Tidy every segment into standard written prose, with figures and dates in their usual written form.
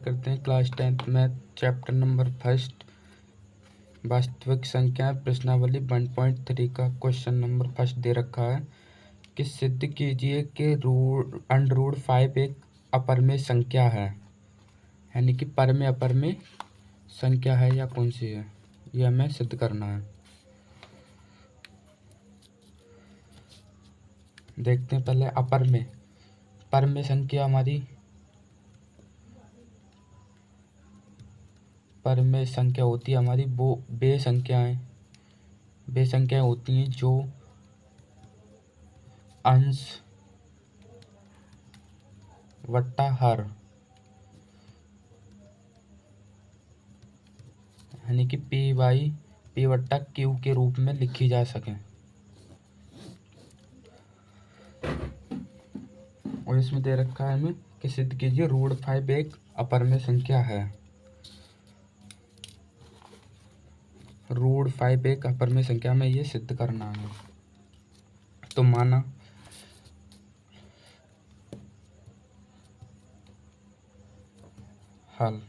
करते हैं class 10th math chapter number 1 वास्तविक संख्याएं प्रश्नावली 1.3 का क्वेश्चन नंबर 1 दे रखा है कि सिद्ध कीजिए कि अंडर रूट 5 एक अपरिमेय संख्या है, यानी कि परमेय अपरिमेय संख्या है या कौन सी है, ये हमें सिद्ध करना है। देखते हैं पहले अपरिमेय। परमेय संख्या हमारी परमेय संख्या होती है हमारी वो वे संख्याएं होती हैं जो अंश वट्टा हर, यानी कि पी वट्टा क्यू के रूप में लिखी जा सके। और इसमें दे रखा है हमें कि सिद्ध कीजिए रूट 5 एक अपरिमेय संख्या है। रूट 5 एक अपरिमेय संख्या में ये सिद्ध करना है। तो माना हल।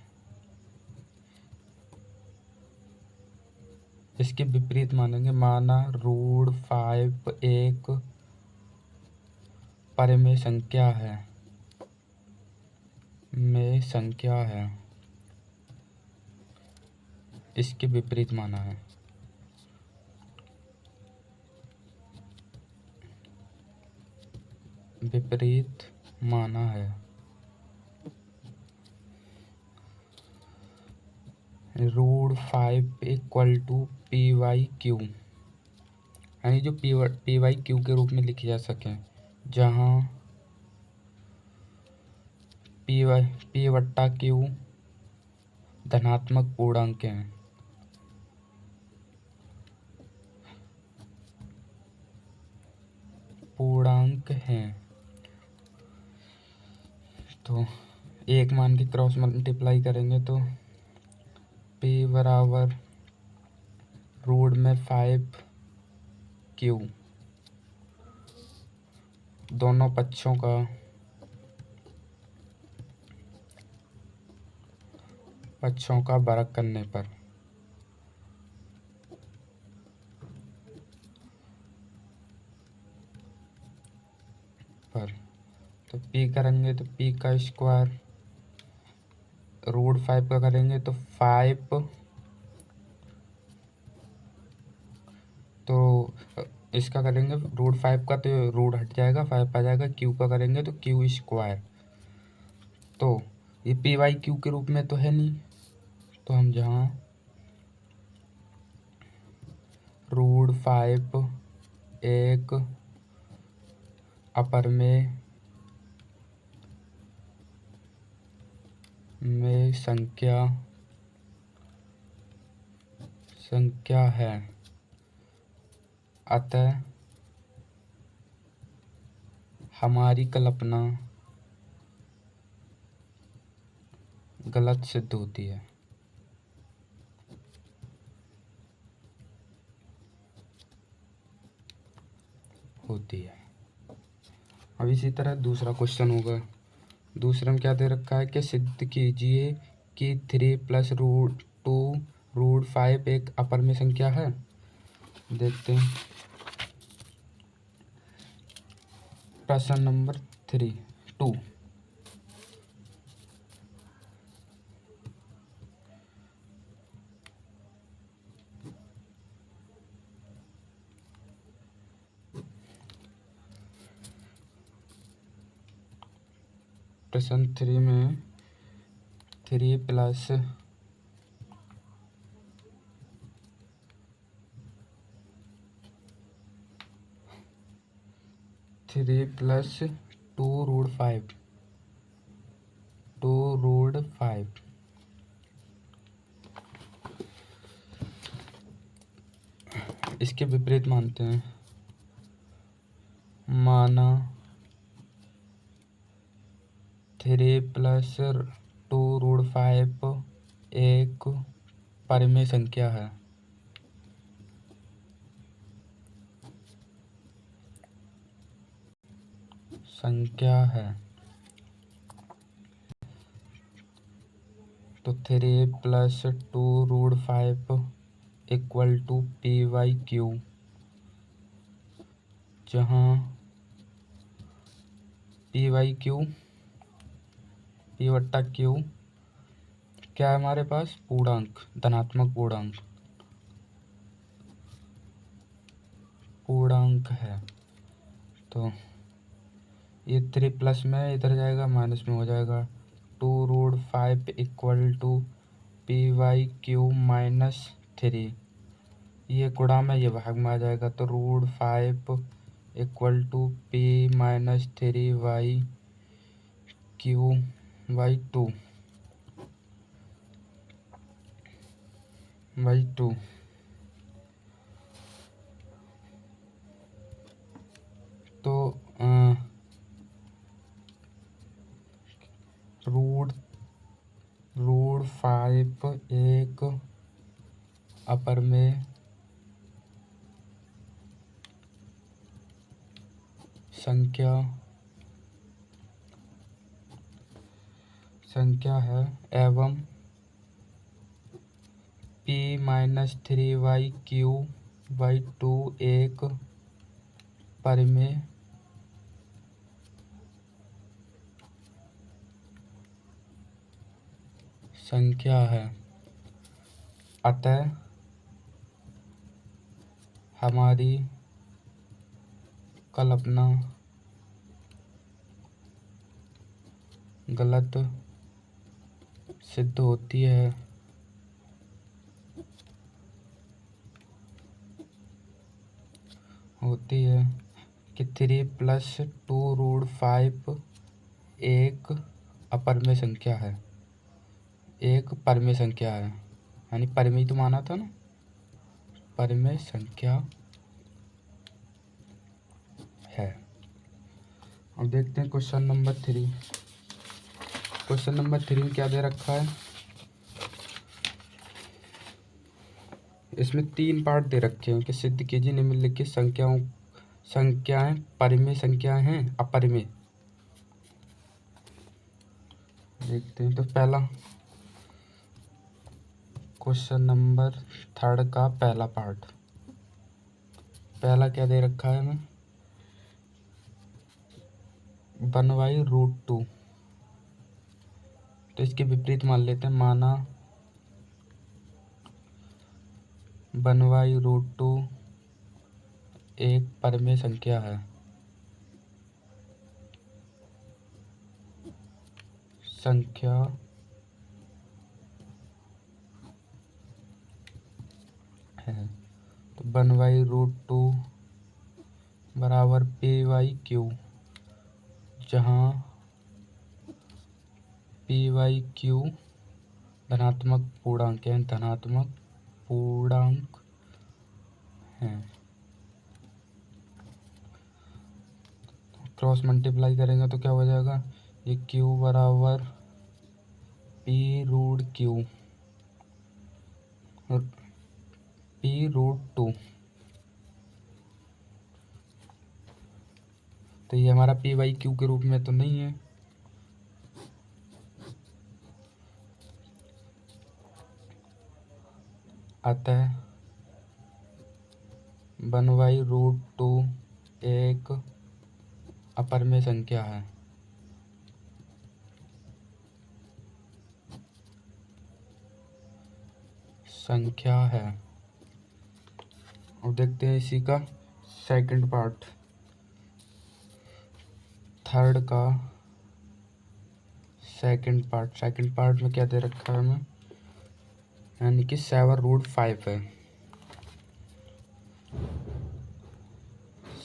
इसके विपरीत मानेंगे। माना रूट 5 एक परमेय संख्या है, इसके विपरीत माना है। विपरीत माना है। Root 5 equal to p y q, यानी जो पी वाई क्यू के रूप में लिखी जा सके, जहाँ पी वट्टा क्यू धनात्मक पूर्णांक हैं। तो एक मान के क्रॉस मल्टीप्लाई करेंगे तो p बराबर रूट में 5 क्यू, दोनों पक्षों का वर्ग करने पर तो p करेंगे तो p का स्क्वायर, रूट 5 का करेंगे तो 5, तो इसका करेंगे रूट 5 का तो रूट हट जाएगा, 5 आ जाएगा। क्यू का करेंगे तो क्यू स्क्वायर। तो ये पी वाई क्यू के रूप में तो है नहीं, तो हम जहाँ रूट 5 एक अपरिमेय संख्या है, अतः हमारी कल्पना गलत सिद्ध होती है। अब इसी तरह दूसरा क्वेश्चन होगा। दूसरे में क्या दे रखा है कि सिद्ध कीजिए कि 3 + √2 रूट 5 एक अपरिमेय संख्या है। देखते हैं प्रश्न नंबर 2। प्रश्न 3 में 3 + 2 रूट 5 इसके विपरीत मानते हैं। माना 3 + 2 रूट 5 एक परमेय संख्या है। तो 3 + 2√5 = p/q, जहाँ p/q p/q क्या है हमारे पास? पूर्णांक, धनात्मक पूर्णांक है। तो ये 3 प्लस में इधर जाएगा, माइनस में हो जाएगा। 2√5 = p/q - 3, ये गुणा में ये भाग में आ जाएगा। तो √5 = p - 3/q/2। तो √5 एक अपर में संख्या है एवं p - 3/q/2 एक परिमेय संख्या है। अतः हमारी कल्पना गलत सिद्ध होती है। कि 3 + 2√5 एक अपरिमेय संख्या है, एक परिमेय संख्या है। यानी परिमेय तो माना था ना, परिमेय संख्या है। अब देखते हैं क्वेश्चन नंबर 3। क्वेश्चन नंबर 3 में क्या दे रखा है? इसमें 3 पार्ट दे रखे हैं कि सिद्ध कीजिए निम्नलिखित संख्याएं परिमेय संख्याएं हैं अपरिमेय। देखते हैं। तो पहला क्वेश्चन नंबर 3 का पहला पार्ट, पहला क्या दे रखा है हमें? 1/√2। तो इसके विपरीत मान लेते हैं। माना 1/√2 एक परिमेय संख्या है। तो 1/√2 बराबर p/q, जहाँ p/q धनात्मक पूर्णांक है। क्रॉस मल्टीप्लाई करेंगे तो क्या हो जाएगा? ये q बराबर p√2। तो ये हमारा p/q के रूप में तो नहीं है। अतः 1/√2 एक अपरिमेय संख्या है। अब देखते हैं इसी का सेकंड पार्ट, थर्ड का सेकंड पार्ट में क्या दे रखा है हमें? यानी कि 7√5 है।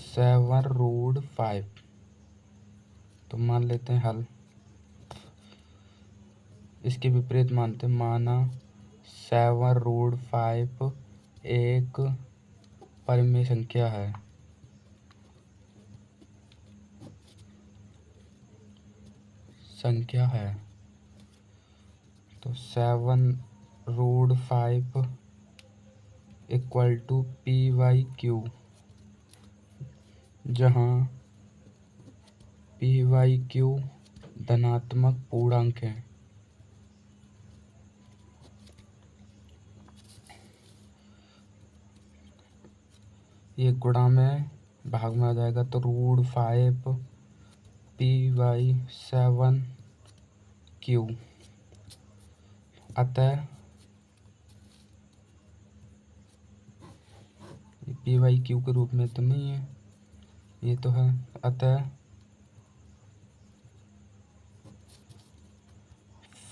7√5। तो मान लेते हैं हल। इसके विपरीत मानते हैं। माना 7√5 एक परिमेय संख्या है। तो 7√5 = p/q, जहाँ p/q धनात्मक पूर्णांक है। ये गुणा में भाग में आ जाएगा तो √5 py7q। अतः py/q के रूप में तो नहीं है, ये तो है। अतः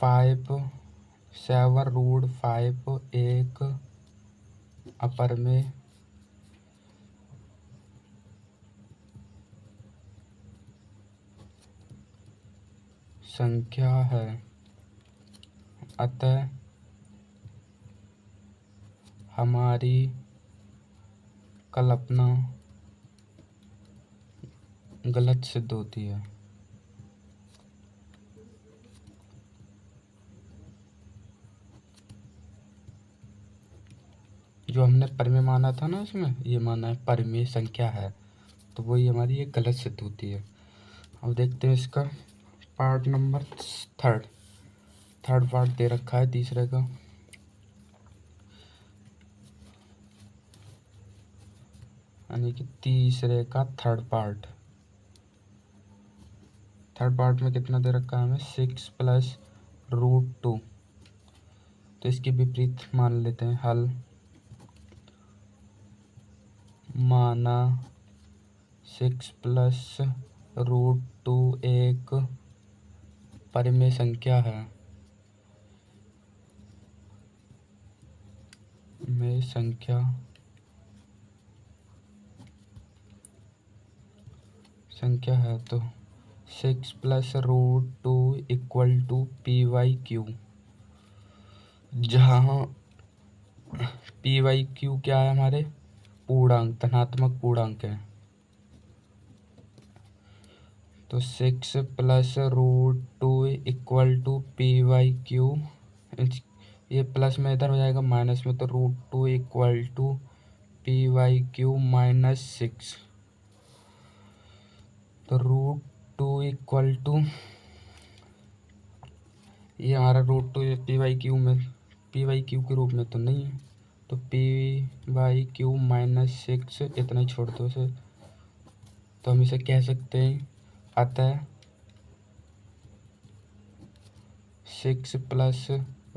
7√5 एक अपर में संख्या है। अतः हमारी कल्पना गलत सिद्ध होती है। जो हमने परिमेय माना था ना, इसमें ये माना है परिमेय संख्या है, तो वही हमारी ये गलत सिद्ध होती है। अब देखते हैं इसका पार्ट नंबर थर्ड पार्ट दे रखा है तीसरे का। यानी कि तीसरे का थर्ड पार्ट में कितना दे रखा है हमें 6 + √2। तो इसके विपरीत मान लेते हैं। हल माना 6 + √2 एक परिमेय संख्या है। संख्या है तो 6 + √2 = py/q, जहाँ py/q क्या है हमारे पूर्णांक, धनात्मक पूर्णांक है। तो 6 + √2 = py/q। ये प्लस में इधर हो जाएगा माइनस में, तो √2 = py/q - 6। तो √2 ये हमारा √2 py/q में py/q के रूप में तो नहीं है, तो py/q - 6 इतना ही छोड़ दो इसे। तो हम इसे कह सकते हैं अतः 6 +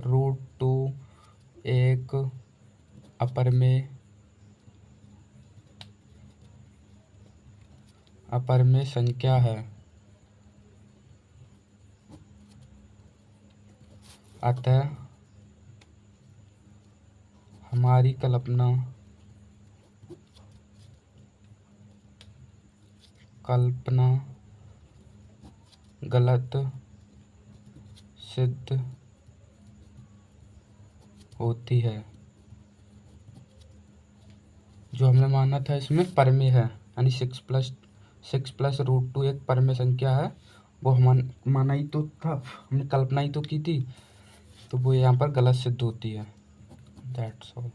√2 एक अपर में संख्या है। अतः हमारी कल्पना गलत सिद्ध होती है। जो हमने माना था इसमें परिमेय है, यानी 6 + √2 एक परिमेय संख्या है, वो हम माना ही तो था, हमने कल्पना ही तो की थी, तो वो यहाँ पर गलत सिद्ध होती है। That's all.